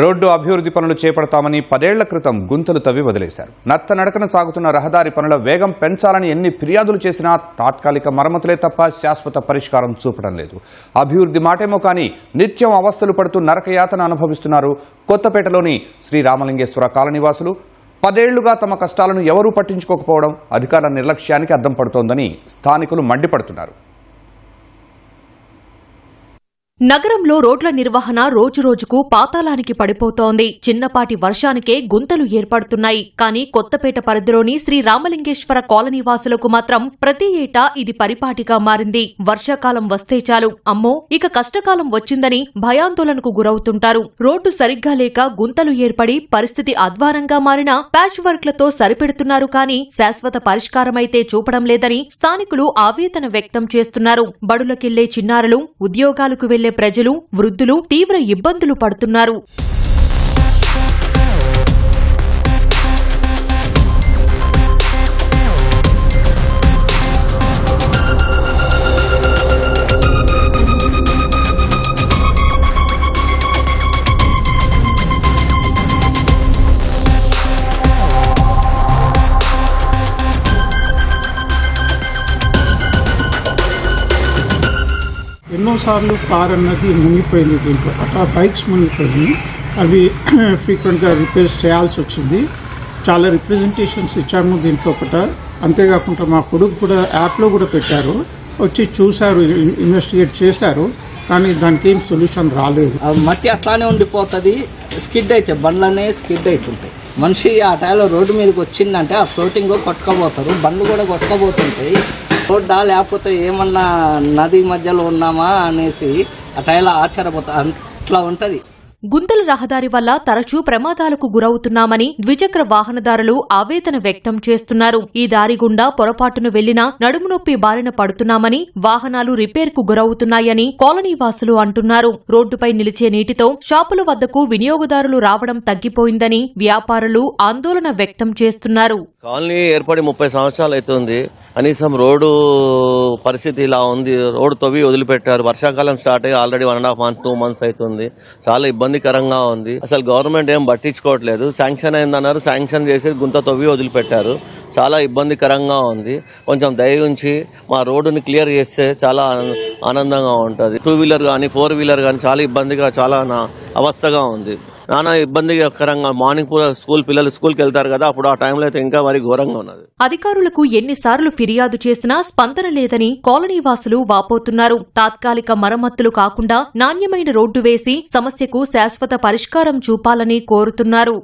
Road అభివృద్ధి పనులు చేపడతామని 10 ఏళ్ల క్రితం గుంతలు తవ్వి వదిలేశారు. నత్తనడకన సాగుతున్న రహదారి పనుల వేగం పెంచాలని ఎన్ని ఫిర్యాదులు చేసినా తాత్కాలిక మరమ్మతులే తప్ప శాశ్వత పరిష్కారం చూపడం లేదు. అభివృద్ధి మాటేమో కానీ నిత్యం అవస్థలు పడుతూ నరకయాతన అనుభవిస్తున్నారు కొత్తపేటలోని శ్రీ రామలింగేశ్వర కాలనీవాసులు. 10 ఏళ్లుగా తమ కష్టాలను ఎవరూ పట్టించుకోకపోవడం అధికారుల నిర్లక్ష్యానికి అద్దం పడుతోందని స్థానికులు మండిపడుతున్నారు. నగరంలో రోడ్ల నిర్వహణ రోజురోజుకు పాతాళానికి పడిపోతోంది. చిన్నపాటి వర్షానికే గుంతలు ఏర్పడుతున్నాయి. కానీ కొత్తపేట పరిధిలోని శ్రీ రామలింగేశ్వర కాలనీవాసులకు మాత్రం ప్రతి ఏటా ఇది పరిపాటిగా మారింది. వర్షాకాలం వస్తే చాలు అమ్మో ఇక కష్టకాలం వచ్చిందని భయాందోళనకు గురవుతుంటారు. రోడ్డు సరిగ్గా లేక గుంతలు ఏర్పడి పరిస్థితి అధ్వానంగా మారినా ప్యాచ్ వర్క్లతో సరిపెడుతున్నారు. కానీ శాశ్వత పరిష్కారమైతే చూపడం లేదని స్థానికులు ఆవేదన వ్యక్తం చేస్తున్నారు. బడులకెళ్లే చిన్నారులు, ఉద్యోగాలకు వెళ్లే ప్రజలు, వృద్ధులు తీవ్ర ఇబ్బందులు పడుతున్నారు. ఎన్నోసార్లు కార్ అన్నది మునిగిపోయింది. దీంట్లో అట్లా బైక్స్ మునిగిపోయింది. అవి ఫ్రీక్వెంట్గా రిపేర్స్ చేయాల్సి వచ్చింది. చాలా రిప్రజెంటేషన్స్ ఇచ్చాము దీంట్లో ఒకట. అంతేకాకుండా మా కొడుకు కూడా యాప్లో కూడా పెట్టారు, వచ్చి చూశారు, ఇన్వెస్టిగేట్ చేశారు. కానీ దానికి ఏం సొల్యూషన్ రాలేదు. మట్టి అట్లానే ఉండిపోతుంది. స్కిడ్ అయితే బండ్లనే స్కిడ్ అవుతుంటాయి. మనిషి ఆ టైంలో రోడ్డు మీదకి వచ్చిందంటే ఆ ఫ్లోటింగ్ కొట్టుకోబోతారు, బండ్లు కూడా కొట్టుకోబోతుంటాయి. రోడ్డా లేకపోతే ఏమన్నా నది మధ్యలో ఉన్నామా అనేసి ఆ టైంలో ఆశ్చర్యపోతా అట్లా ఉంటది. గుంతల రహదారి వల్ల తరచూ ప్రమాదాలకు గురవుతున్నామని ద్విచక్ర వాహనదారులు ఆవేదన వ్యక్తం చేస్తున్నారు. ఈ దారి గుండా పొరపాటును వెళ్లినా నడుము నొప్పి బారిన పడుతున్నామని, వాహనాలు రిపేర్కు గురవుతున్నాయని కాలనీవాసులు అంటున్నారు. రోడ్డుపై నిలిచే నీటితో షాపుల వద్దకు వినియోగదారులు రావడం తగ్గిపోయిందని వ్యాపారులు ఆందోళన వ్యక్తం చేస్తున్నారు. కాలనీ ఏర్పడి 30 సంవత్సరాలు అవుతుంది. కనీసం రోడ్డు పరిస్థితి ఇలా ఉంది. రోడ్డు తవ్వి వదిలిపెట్టారు. వర్షాకాలం స్టార్ట్ అయ్యి ఆల్రెడీ 1.5 months 2 months అవుతుంది. చాలా ఇబ్బందికరంగా ఉంది. అసలు గవర్నమెంట్ ఏం పట్టించుకోవట్లేదు. శాంక్షన్ అయిందన్నారు, శాంక్షన్ చేసి గుంత తవ్వి వదిలిపెట్టారు. చాలా ఇబ్బందికరంగా ఉంది. కొంచెం దయ ఉంచి మా రోడ్డుని క్లియర్ చేస్తే చాలా ఆనందంగా ఉంటుంది. 2 వీలర్ కానీ 4 వీలర్ కానీ చాలా ఇబ్బందిగా, చాలా అవస్థగా ఉంది. నానా ఇబ్బందికరంగా మార్నింగ్ పూట పిల్లలు స్కూల్కి వెళ్తారు కదా, అప్పుడు ఆ టైంలో అయితే ఇంకా మరి ఘోరంగా ఉన్నది. అధికారులకు ఎన్నిసార్లు ఫిర్యాదు చేసినా స్పందన లేదని కాలనీవాసులు వాపోతున్నారు. తాత్కాలిక మరమ్మతులు కాకుండా నాణ్యమైన రోడ్డు వేసి సమస్యకు శాశ్వత పరిష్కారం చూపాలని కోరుతున్నారు.